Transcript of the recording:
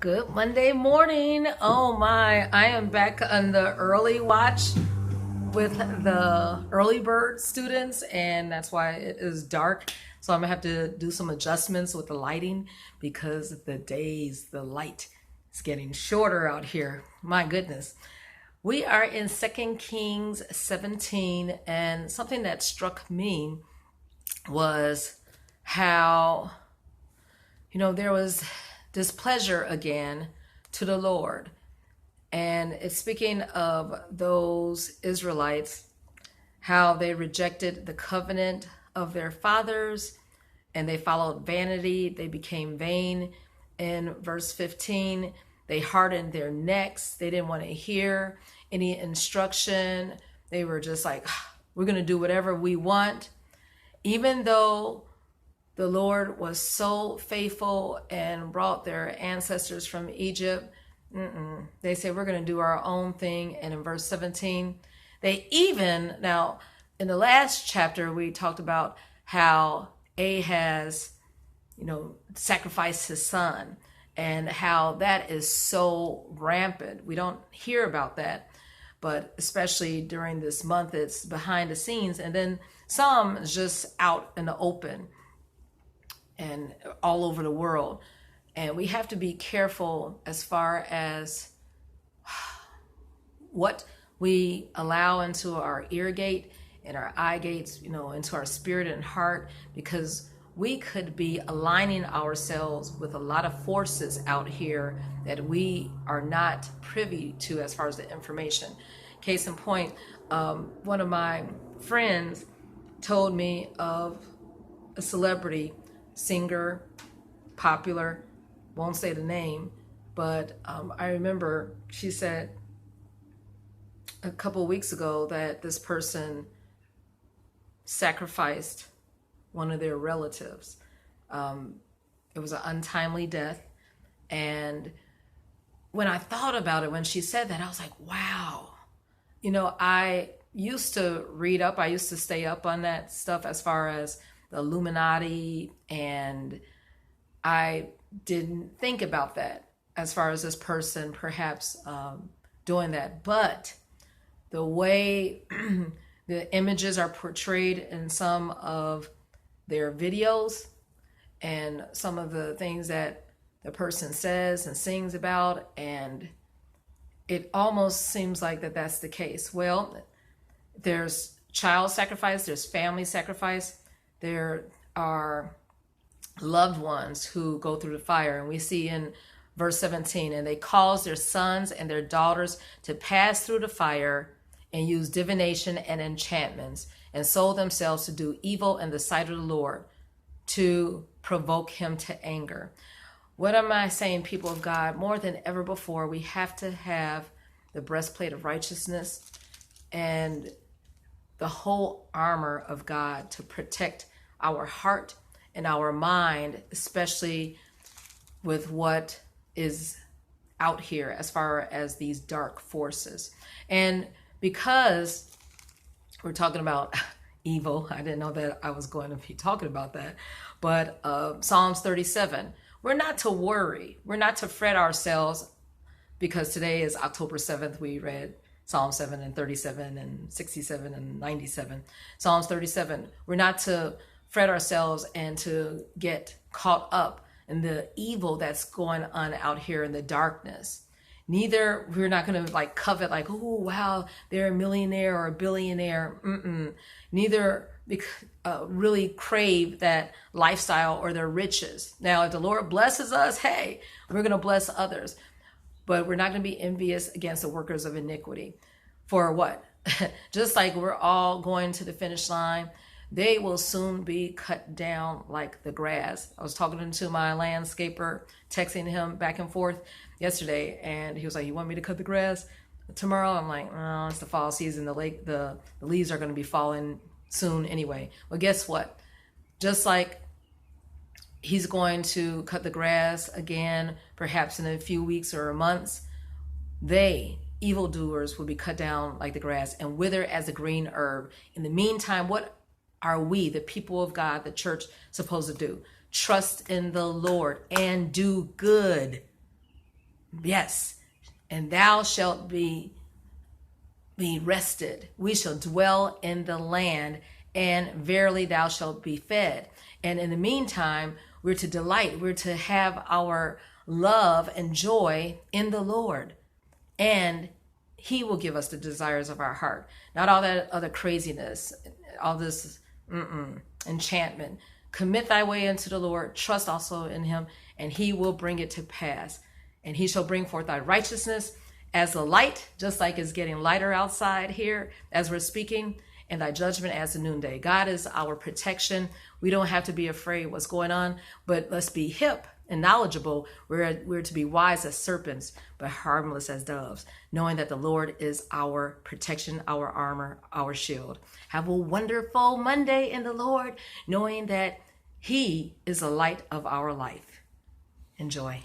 Good Monday morning. Oh my, I am back on the early watch with the early bird students, and that's why it is dark. So I'm gonna have to do some adjustments with the lighting because the light is getting shorter out here. My goodness. We are in 2 Kings 17, and something that struck me was how there was displeasure again to the Lord. And it's speaking of those Israelites, how they rejected the covenant of their fathers and they followed vanity. They became vain. In verse 15, they hardened their necks. They didn't want to hear any instruction. They were just like, we're going to do whatever we want. Even though the Lord was so faithful and brought their ancestors from Egypt, they said, we're going to do our own thing. And in verse 17, now in the last chapter, we talked about how Ahaz, sacrificed his son and how that is so rampant. We don't hear about that, but especially during this month, it's behind the scenes. And then some is just out in the open and all over the world. And we have to be careful as far as what we allow into our ear gate and our eye gates, into our spirit and heart, because we could be aligning ourselves with a lot of forces out here that we are not privy to as far as the information. Case in point, one of my friends told me of a celebrity singer, popular, won't say the name, but I remember she said a couple of weeks ago that this person sacrificed one of their relatives. It was an untimely death. And when I thought about it, when she said that, I was like, wow. I used to read up, I used to stay up on that stuff as far as the Illuminati, and I didn't think about that as far as this person perhaps doing that. But the way the images are portrayed in some of their videos and some of the things that the person says and sings about, and it almost seems like that's the case. Well, there's child sacrifice, there's family sacrifice, there are loved ones who go through the fire. And we see in verse 17, and they caused their sons and their daughters to pass through the fire and use divination and enchantments and sold themselves to do evil in the sight of the Lord to provoke him to anger. What am I saying, people of God? More than ever before, we have to have the breastplate of righteousness and the whole armor of God to protect our heart and our mind, especially with what is out here as far as these dark forces. And because we're talking about evil, I didn't know that I was going to be talking about that, but Psalms 37, we're not to worry, we're not to fret ourselves, because today is October 7th. We read Psalm 7 and 37 and 67 and 97. Psalms 37, we're not to fret ourselves and to get caught up in the evil that's going on out here in the darkness. Neither, we're not going to covet oh, wow, they're a millionaire or a billionaire. Neither really crave that lifestyle or their riches. Now, if the Lord blesses us, hey, we're going to bless others. But we're not going to be envious against the workers of iniquity. For what? Just like we're all going to the finish line, they will soon be cut down like the grass. I was talking to my landscaper, texting him back and forth yesterday, and he was like, you want me to cut the grass tomorrow? I'm like, oh, it's the fall season. The leaves are going to be falling soon anyway. Well, guess what? Just like he's going to cut the grass again, perhaps in a few weeks or months, evildoers, will be cut down like the grass and wither as a green herb. In the meantime, what are we, the people of God, the church, supposed to do? Trust in the Lord and do good. Yes. And thou shalt be rested. We shall dwell in the land, and verily thou shalt be fed. And in the meantime, we're to delight. We're to have our love and joy in the Lord. And he will give us the desires of our heart. Not all that other craziness, all this enchantment. Commit thy way unto the Lord. Trust also in him, and he will bring it to pass. And he shall bring forth thy righteousness as the light, just like it's getting lighter outside here as we're speaking, and thy judgment as the noonday. God is our protection. We don't have to be afraid what's going on, but let's be hip and knowledgeable. We're to be wise as serpents, but harmless as doves, knowing that the Lord is our protection, our armor, our shield. Have a wonderful Monday in the Lord, knowing that he is the light of our life. Enjoy.